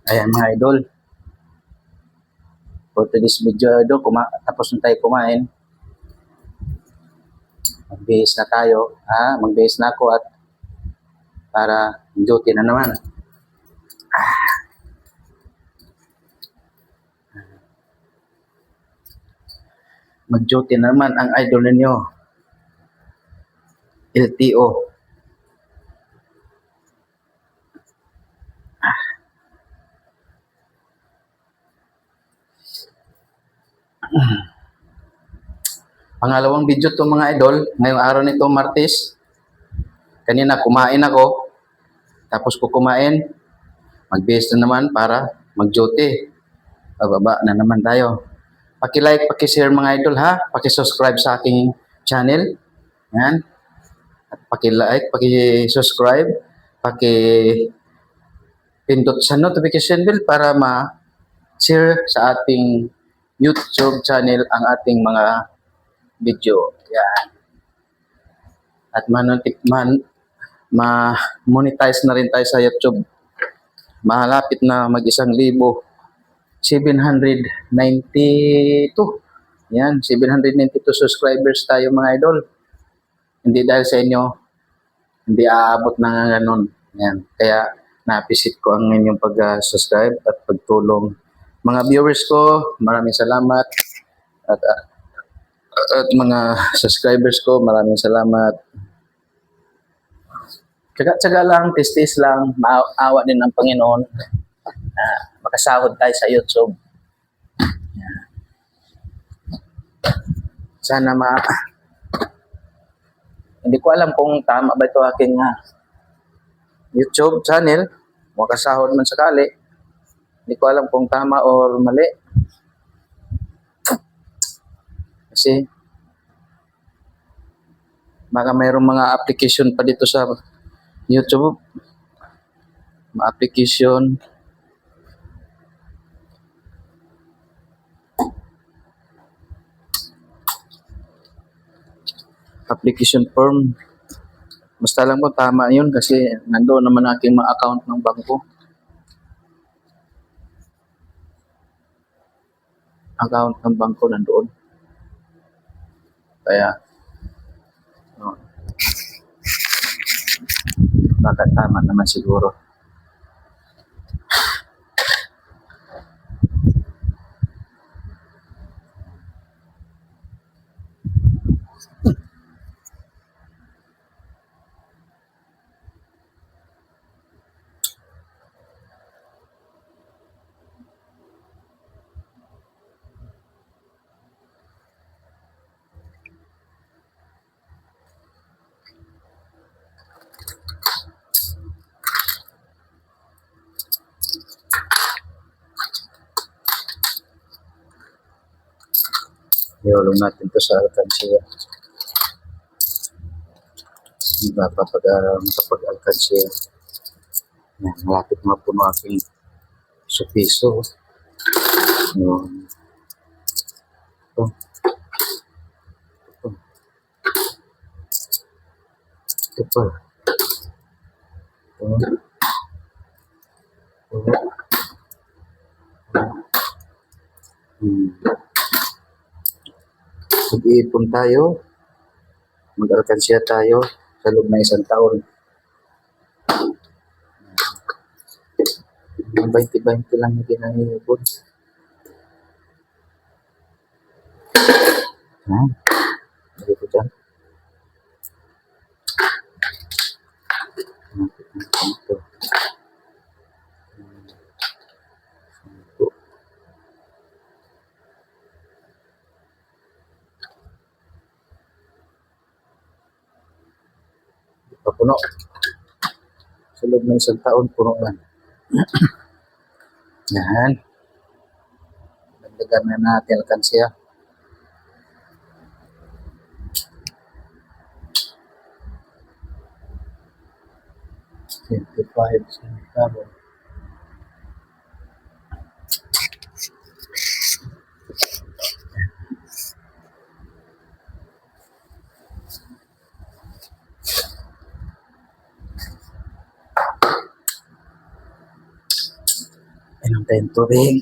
Ayan mga idol, for today's video idol, tapos na tayo kumain. Magbihis na tayo, magbihis na ako at para duty na naman. Mag-duty na naman ang idol ninyo, LTO. Pangalawang video to mga idol, ngayong araw nito Martes. Kanina kumain ako, tapos ko kumain, magbihis na naman para mag-duty. Bababa na naman tayo. Paki-like, paki-share mga idol ha, paki-subscribe sa aking channel. Yan. At paki-like, paki-subscribe, pindot sa notification bell para ma-share sa ating YouTube channel ang ating mga video. Yan. At ma-monetize na rin tayo sa YouTube. Malapit na mag-1,000. 792. Yan, 792 subscribers tayo mga idol. Hindi dahil sa inyo, hindi aabot na ganun. Yan. Kaya na-appreciate ko ang inyong pag-subscribe at pagtulong. Mga viewers ko, maraming salamat. At mga subscribers ko, maraming salamat. Tsaga-tsaga lang, tis-tis lang, maawa din ng Panginoon. Makasahod tayo sa YouTube. Sana hindi ko alam kung tama ba ito aking YouTube channel. Makasahod man sakali. Hindi ko alam kung tama or mali. Kasi baka mayroong mga application pa dito sa YouTube. Mga application. Application form. Basta lang po tama yun kasi nandoon naman aking mga account ng bangko. Account ng bangko nandoon. Kaya, baka tama naman siguro. Iulong natin to sa alkansya. Makapag-alkansya. Malapit mapuno aking piso. Yun. Ito pa. Mag-iipon tayo, mag-alkansya tayo sa loob ng 1 taon. 20-20 lang hindi nangihipon. Hindi ko dyan. Ito. Puno. Sa loob ng 1 taon, puno yan. Yan. Dagdagan na natin alkansya. $25. Tayong tubig.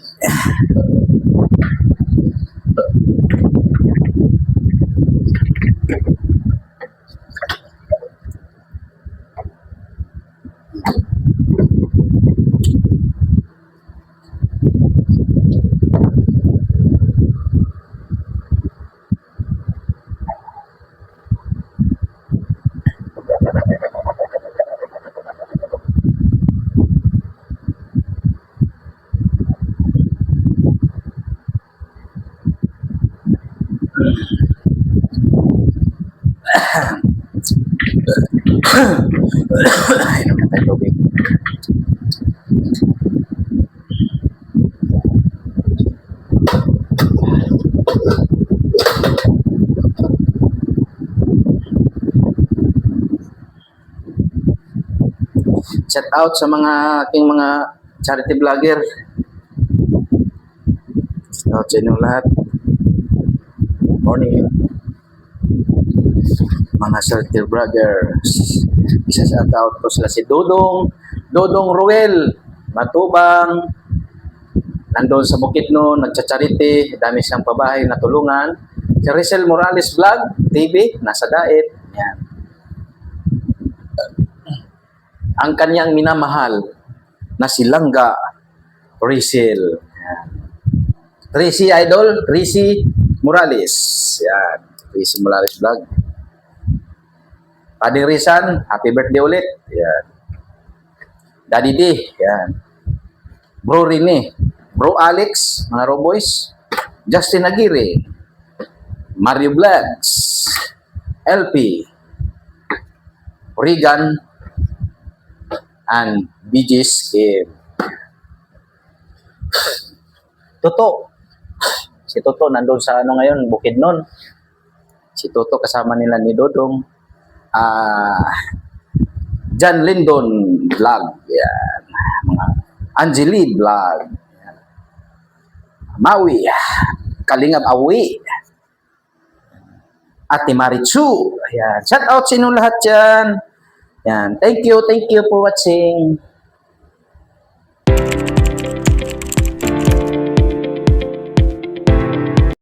Ay, naman tayong tubig. Shout out sa mga aking mga charity vlogger. Shout out sa inyong lahat. Good morning. Mga charity vloggers. Isa-shout out ko sila si Dodong Ruel, Matubang, nandun sa Bukidnon, nagcha-charity, dami siyang pabahay na tulungan. Si Rizal Morales Vlog TV, nasa Daet. Yan. Ang kanyang minamahal na si Langga Rizal. Yan. Tracy Idol, Tracy Morales. Yan. Tracy Morales Vlog. Pading Rizan, happy birthday ulit. Yan. Daddy D. Yan. Bro Rene. Bro Alex, mga Roboys. Justin Aguirre. Mario Vlogs. LP. Regan. And BG's Game. Toto. Si Toto nandun sa ano ngayon, Bukidnon. Si Toto kasama nila ni Dodong. John Lindon Vlog. Yan. Mga Angeli Vlog. Yan. Maui. Kalingap Awi. Ate Marichu. Yan. Shout out sa inyong lahat dyan. Yan. Thank you for watching.